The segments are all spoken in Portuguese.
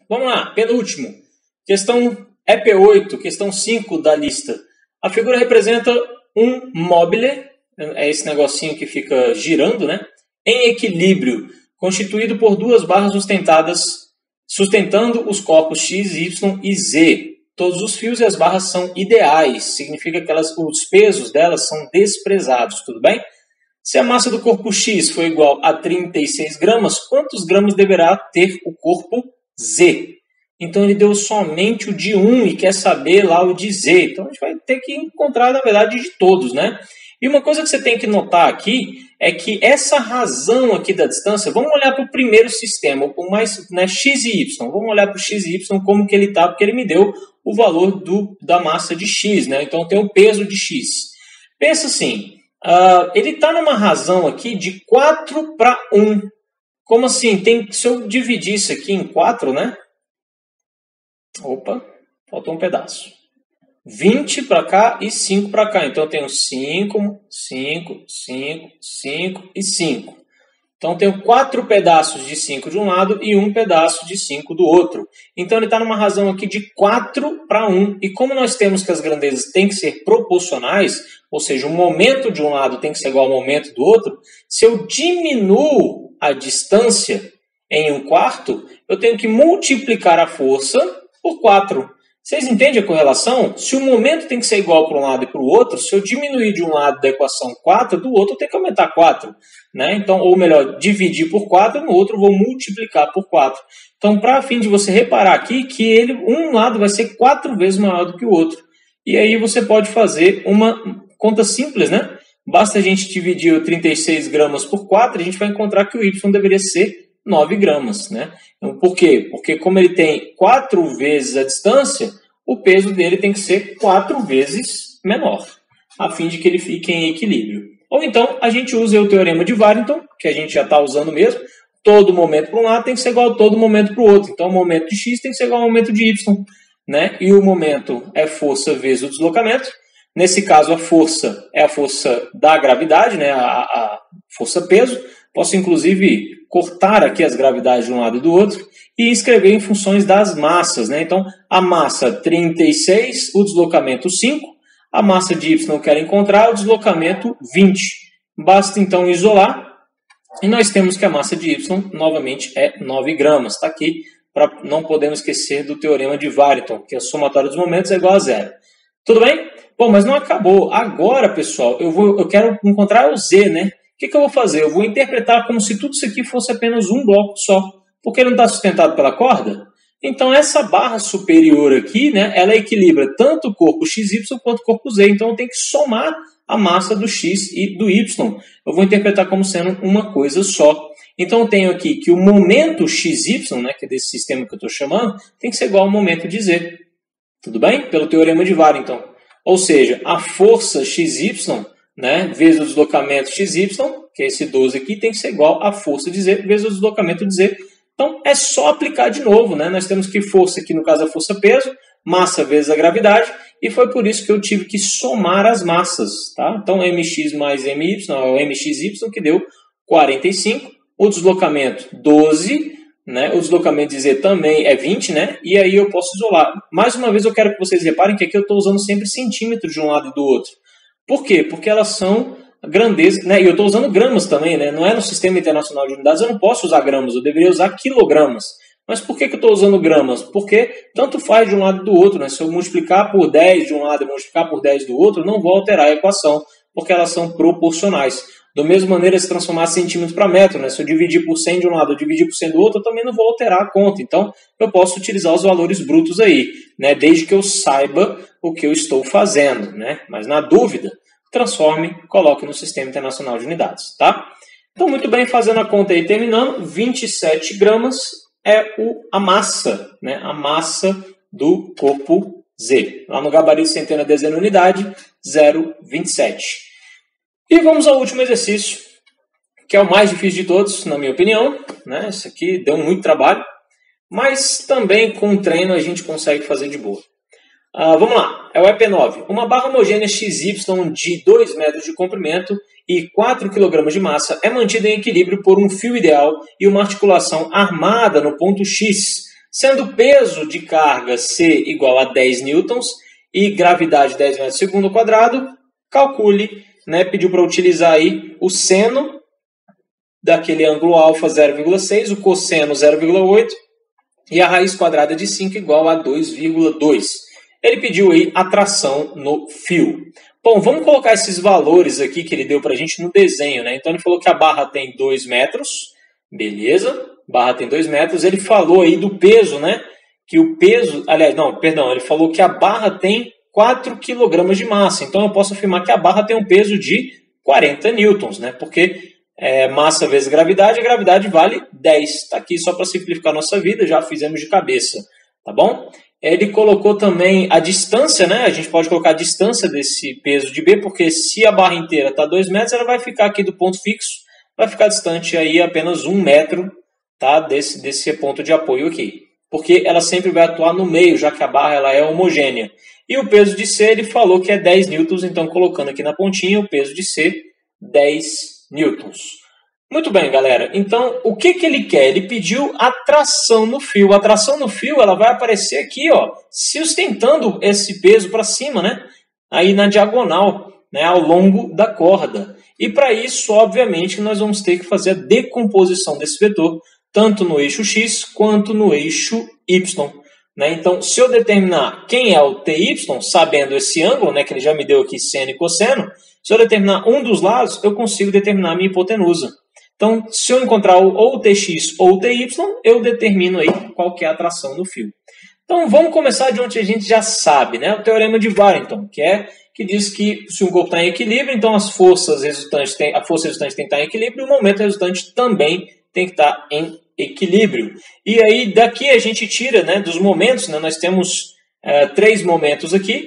Vamos lá, penúltimo. Questão EP8, questão 5 da lista. A figura representa um mobile, é esse negocinho que fica girando, né? Em equilíbrio, constituído por duas barras sustentando os corpos X, Y e Z. Todos os fios e as barras são ideais, significa que os pesos delas são desprezados, tudo bem? Se a massa do corpo X for igual a 36 gramas, quantos gramas deverá ter o corpo Z? Então ele deu somente o de 1 e quer saber lá o de Z. Então a gente vai ter que encontrar, na verdade, de todos, né? E uma coisa que você tem que notar aqui é que essa razão aqui da distância, vamos olhar para o primeiro sistema, o mais, né, X e Y. Vamos olhar para o X e Y como que ele está, porque ele me deu o valor da massa de X, né? Então tem o peso de X. Pensa assim, ele está numa razão aqui de 4:1. Como assim? Se eu dividir isso aqui em 4, né? Opa, faltou um pedaço. 20 para cá e 5 para cá. Então eu tenho 5, 5, 5, 5 e 5. Então eu tenho 4 pedaços de 5 de um lado e um pedaço de 5 do outro. Então ele está numa razão aqui de 4:1. E como nós temos que as grandezas têm que ser proporcionais, ou seja, o momento de um lado tem que ser igual ao momento do outro, se eu diminuo a distância em 1/4, eu tenho que multiplicar a força por 4. Vocês entendem a correlação? Se o momento tem que ser igual para um lado e para o outro, se eu diminuir de um lado da equação 4, do outro eu tenho que aumentar 4. Né? Então, ou melhor, dividir por 4, no outro eu vou multiplicar por 4. Então, para fim de você reparar aqui que um lado vai ser 4 vezes maior do que o outro. E aí você pode fazer uma conta simples, né? Basta a gente dividir o 36 gramas por 4, a gente vai encontrar que o Y deveria ser 9 gramas, né? Então, por quê? Porque como ele tem 4 vezes a distância, o peso dele tem que ser 4 vezes menor, a fim de que ele fique em equilíbrio. Ou então, a gente usa o teorema de Warrington, que a gente já está usando mesmo. Todo momento para um lado tem que ser igual a todo momento para o outro. Então, o momento de X tem que ser igual ao momento de Y, né? E o momento é força vezes o deslocamento. Nesse caso, a força é a força da gravidade, né? A força-peso. Posso, inclusive, cortar aqui as gravidades de um lado e do outro e escrever em funções das massas, né? Então, a massa 36, o deslocamento 5, a massa de Y eu quero encontrar, o deslocamento 20. Basta, então, isolar e nós temos que a massa de Y, novamente, é 9 gramas. Está aqui, não podemos esquecer do teorema de Warrington, que a somatória dos momentos é igual a 0. Tudo bem? Bom, mas não acabou. Agora, pessoal, eu quero encontrar o Z, né? O que eu vou fazer? Eu vou interpretar como se tudo isso aqui fosse apenas um bloco só. Porque ele não está sustentado pela corda? Então, essa barra superior aqui, né, ela equilibra tanto o corpo XY quanto o corpo Z. Então, eu tenho que somar a massa do X e do Y. Eu vou interpretar como sendo uma coisa só. Então, eu tenho aqui que o momento XY, né, que é desse sistema que eu estou chamando, tem que ser igual ao momento de Z. Tudo bem? Pelo teorema de Warrington. Ou seja, a força XY, né, vezes o deslocamento XY, que é esse 12 aqui, tem que ser igual à força de Z vezes o deslocamento de Z. Então, é só aplicar de novo, né? Nós temos que força aqui, no caso, a força-peso, massa vezes a gravidade, e foi por isso que eu tive que somar as massas, tá? Então, mx mais my, é o mxy, que deu 45, o deslocamento 12, né? O deslocamento de Z também é 20, né? E aí eu posso isolar. Mais uma vez, eu quero que vocês reparem que aqui eu estou usando sempre centímetros de um lado e do outro. Por quê? Porque elas são grandezas, né? E eu estou usando gramas também, né? Não é no Sistema Internacional de Unidades, eu não posso usar gramas, eu deveria usar quilogramas. Mas por que eu estou usando gramas? Porque tanto faz de um lado e do outro, né? Se eu multiplicar por 10 de um lado e multiplicar por 10 do outro, não vou alterar a equação, porque elas são proporcionais. Da mesma maneira, se transformar centímetros para metro, né? Se eu dividir por 100 de um lado e dividir por 100 do outro, eu também não vou alterar a conta. Então, eu posso utilizar os valores brutos aí, né? Desde que eu saiba o que eu estou fazendo, né? Mas na dúvida, transforme, coloque no Sistema Internacional de Unidades, tá? Então, muito bem, fazendo a conta aí, terminando, 27 gramas é a massa, né? A massa do corpo Z. Lá no gabarito centena, dezena, unidade, 0,27. E vamos ao último exercício, que é o mais difícil de todos, na minha opinião, né? Esse aqui deu muito trabalho, mas também com treino a gente consegue fazer de boa. Vamos lá, é o EP9. Uma barra homogênea XY de 2 metros de comprimento e 4 kg de massa é mantida em equilíbrio por um fio ideal e uma articulação armada no ponto X, Sendo peso de carga C igual a 10 newtons e gravidade 10 metros por segundo ao quadrado, calcule, né, pediu para utilizar aí o seno daquele ângulo alfa 0,6, o cosseno 0,8 e a raiz quadrada de 5 igual a 2,2. Ele pediu aí a tração no fio. Bom, vamos colocar esses valores aqui que ele deu para a gente no desenho, né? Então ele falou que a barra tem 2 metros, beleza? Barra tem 2 metros. Ele falou aí do peso, né? Que o peso, aliás, não, perdão, ele falou que a barra tem 4 kg de massa. Então eu posso afirmar que a barra tem um peso de 40 newtons, né? Porque massa vezes gravidade, a gravidade vale 10. Está aqui só para simplificar a nossa vida, já fizemos de cabeça, tá bom? Ele colocou também a distância, né? A gente pode colocar a distância desse peso de B, porque se a barra inteira está 2 metros, ela vai ficar aqui do ponto fixo, vai ficar distante aí apenas 1 metro, tá? Desse ponto de apoio aqui. Porque ela sempre vai atuar no meio, já que a barra ela é homogênea. E o peso de C, ele falou que é 10 newtons, então colocando aqui na pontinha o peso de C, 10 newtons. Muito bem, galera. Então, o que ele quer? Ele pediu a tração no fio. A tração no fio ela vai aparecer aqui, ó, sustentando esse peso para cima, né? Aí na diagonal, né, ao longo da corda. E para isso, obviamente, nós vamos ter que fazer a decomposição desse vetor, tanto no eixo x quanto no eixo y. Né? Então, se eu determinar quem é o TY, sabendo esse ângulo, né, que ele já me deu aqui, seno e cosseno, se eu determinar um dos lados, eu consigo determinar a minha hipotenusa. Então, se eu encontrar ou o TX ou o TY, eu determino aí qual que é a tração no fio. Então, vamos começar de onde a gente já sabe, né? O teorema de Warrington, que diz que se um corpo está em equilíbrio, então a força resultante tem que estar em equilíbrio e o momento resultante também tem que estar em equilíbrio. E aí, daqui a gente tira, né, dos momentos, né, nós temos 3 momentos aqui.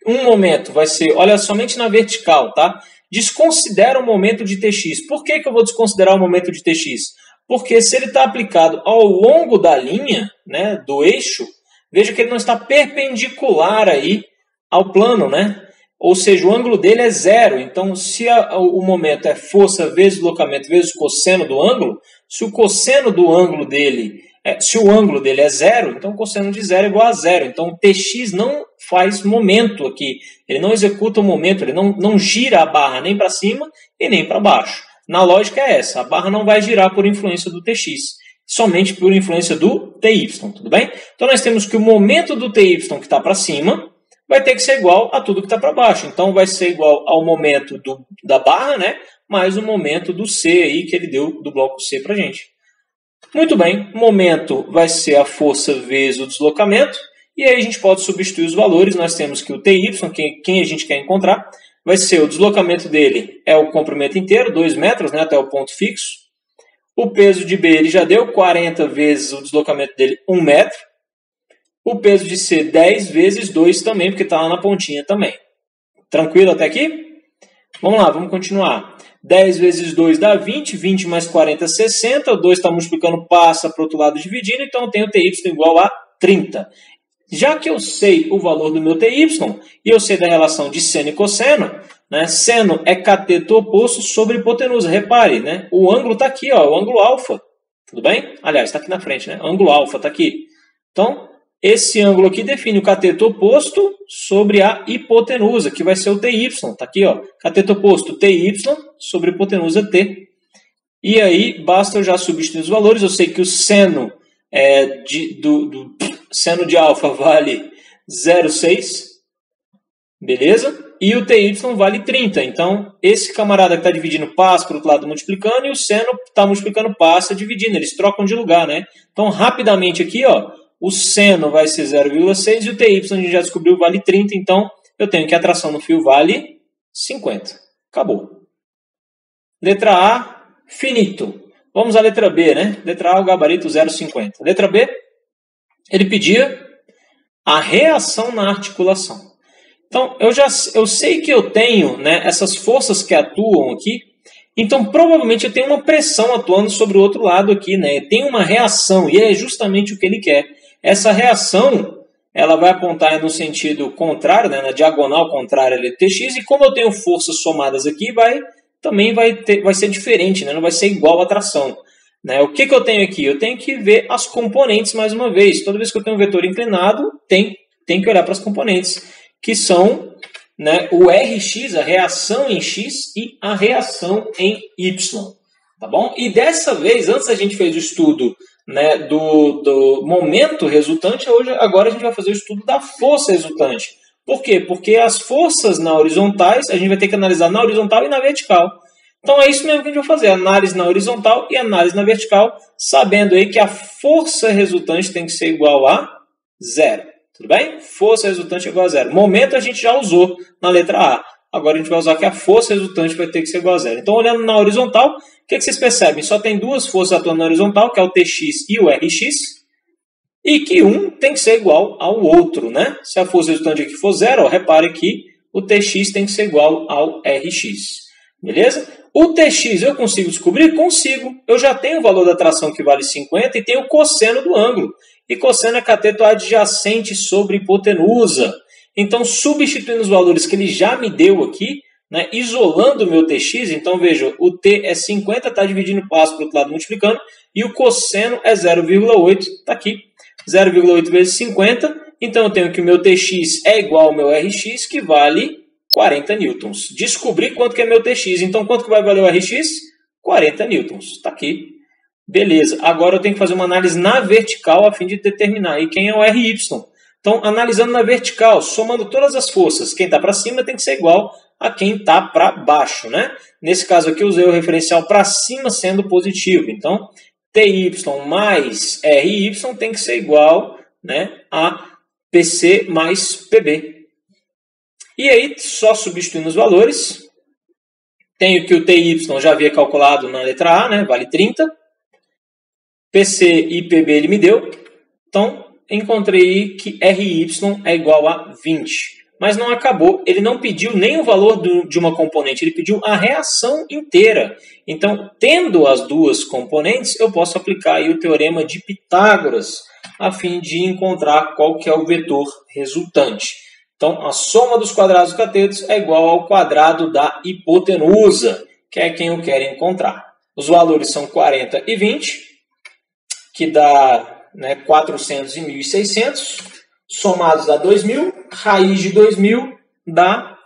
Um momento vai ser, olha, somente na vertical, tá? Desconsidera o momento de TX. Por que eu vou desconsiderar o momento de TX? Porque se ele está aplicado ao longo da linha, né, do eixo, veja que ele não está perpendicular aí ao plano, né? Ou seja, o ângulo dele é 0. Então, se o momento é força vezes deslocamento vezes cosseno do ângulo, se o cosseno do ângulo dele, se o ângulo dele é 0, então o cosseno de 0 é igual a 0. Então, o TX não faz momento aqui. Ele não executa o momento, ele não gira a barra nem para cima e nem para baixo. Na lógica é essa, a barra não vai girar por influência do TX, somente por influência do TY, tudo bem? Então, nós temos que o momento do TY que está para cima vai ter que ser igual a tudo que está para baixo. Então, vai ser igual ao momento da barra, né? Mais o momento do C aí que ele deu do bloco C para a gente. Muito bem, momento vai ser a força vezes o deslocamento. E aí a gente pode substituir os valores. Nós temos que o TY, quem a gente quer encontrar, vai ser o deslocamento dele, é o comprimento inteiro, 2 metros, né, até o ponto fixo. O peso de B ele já deu 40 vezes o deslocamento dele, 1 metro. O peso de C, 10 vezes 2 também, porque está lá na pontinha também. Tranquilo até aqui? Vamos lá, vamos continuar. 10 vezes 2 dá 20, 20 mais 40, 60. O 2 está multiplicando, passa para o outro lado dividindo, então eu tenho TY igual a 30. Já que eu sei o valor do meu TY, e eu sei da relação de seno e cosseno, né? Seno é cateto oposto sobre hipotenusa. Repare, né? O ângulo está aqui, ó, o ângulo alfa. Tudo bem? Aliás, está aqui na frente, né? O ângulo alfa está aqui. Então, esse ângulo aqui define o cateto oposto sobre a hipotenusa, que vai ser o TY. Está aqui, ó, cateto oposto TY sobre hipotenusa T. E aí, basta eu já substituir os valores. Eu sei que o seno seno de alfa vale 0,6. Beleza? E o TY vale 30. Então, esse camarada que está dividindo passa para o outro lado multiplicando e o seno está multiplicando passa dividindo. Eles trocam de lugar, né? Então, rapidamente aqui, ó, o seno vai ser 0,6 e o TY, a gente já descobriu, vale 30. Então, eu tenho que a tração no fio vale 50. Acabou. Letra A, finito. Vamos à letra B, né? Letra A, o gabarito 0,50. Letra B, ele pedia a reação na articulação. Então, eu sei que eu tenho, né, essas forças que atuam aqui. Então, provavelmente, eu tenho uma pressão atuando sobre o outro lado aqui, né? Tem uma reação, e é justamente o que ele quer. Essa reação, ela vai apontar no sentido contrário, né, na diagonal contrária de TX, e como eu tenho forças somadas aqui, também vai ser diferente, né, não vai ser igual a tração. né? O que eu tenho aqui? Eu tenho que ver as componentes mais uma vez. Toda vez que eu tenho um vetor inclinado, tem que olhar para as componentes, que são, né, o Rx, a reação em x, e a reação em y. Tá bom? E dessa vez, antes a gente fez o estudo, né, do momento resultante, agora a gente vai fazer o estudo da força resultante. Por quê? Porque as forças na horizontais, a gente vai ter que analisar na horizontal e na vertical. Então é isso mesmo que a gente vai fazer, análise na horizontal e análise na vertical, sabendo aí que a força resultante tem que ser igual a 0. Tudo bem? Força resultante é igual a 0. Momento a gente já usou na letra A. Agora a gente vai usar que a força resultante vai ter que ser igual a 0. Então, olhando na horizontal, o que vocês percebem? Só tem duas forças atuando na horizontal, que é o Tx e o Rx. E que um tem que ser igual ao outro, né? Se a força resultante aqui for 0, repare que o Tx tem que ser igual ao Rx. Beleza? O Tx eu consigo descobrir? Consigo. Eu já tenho o valor da tração que vale 50 e tenho o cosseno do ângulo. E cosseno é cateto adjacente sobre hipotenusa. Então, substituindo os valores que ele já me deu aqui, né, isolando o meu Tx, então veja, o T é 50, está dividindo o passo para o outro lado multiplicando, e o cosseno é 0,8, está aqui. 0,8 vezes 50, então eu tenho que o meu Tx é igual ao meu Rx, que vale 40 newtons. Descobri quanto que é meu Tx, então quanto que vai valer o Rx? 40 newtons, está aqui. Beleza, agora eu tenho que fazer uma análise na vertical a fim de determinar aí quem é o Ry. Então, analisando na vertical, somando todas as forças, quem está para cima tem que ser igual a quem está para baixo, né? Nesse caso aqui, eu usei o referencial para cima sendo positivo. Então, Ty mais Ry tem que ser igual, né, a PC mais PB. E aí, só substituindo os valores, tenho que o Ty já havia calculado na letra A, né, vale 30. PC e PB ele me deu. Então, encontrei que Ry é igual a 20. Mas não acabou, ele não pediu nem o valor de uma componente, ele pediu a reação inteira. Então, tendo as duas componentes, eu posso aplicar aí o teorema de Pitágoras, a fim de encontrar qual que é o vetor resultante. Então, a soma dos quadrados do catetos é igual ao quadrado da hipotenusa, que é quem eu quero encontrar. Os valores são 40 e 20, que dá, né, 400 e 1.600. Somados dá 2.000, raiz de 2.000 dá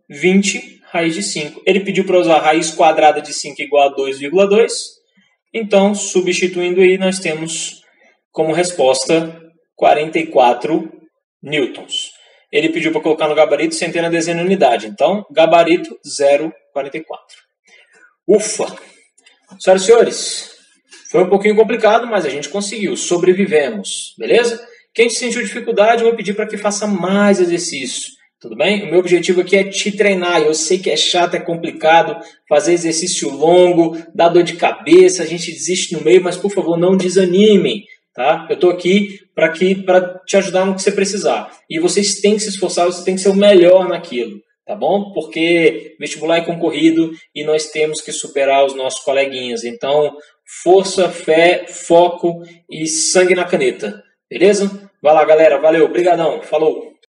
20, raiz de 5. Ele pediu para usar a raiz quadrada de 5 igual a 2,2. Então, substituindo aí, nós temos como resposta 44 newtons. Ele pediu para colocar no gabarito centena, dezena, unidade. Então, gabarito 0,44. Ufa! Senhoras e senhores, foi um pouquinho complicado, mas a gente conseguiu, sobrevivemos, beleza? Quem sentiu dificuldade, eu vou pedir para que faça mais exercício, tudo bem? O meu objetivo aqui é te treinar, eu sei que é chato, é complicado, fazer exercício longo, dá dor de cabeça, a gente desiste no meio, mas por favor, não desanimem, tá? Eu estou aqui para te ajudar no que você precisar, e vocês têm que se esforçar, vocês têm que ser o melhor naquilo. Tá bom? Porque vestibular é concorrido e nós temos que superar os nossos coleguinhas. Então, força, fé, foco e sangue na caneta. Beleza? Vai lá, galera. Valeu. Obrigadão. Falou.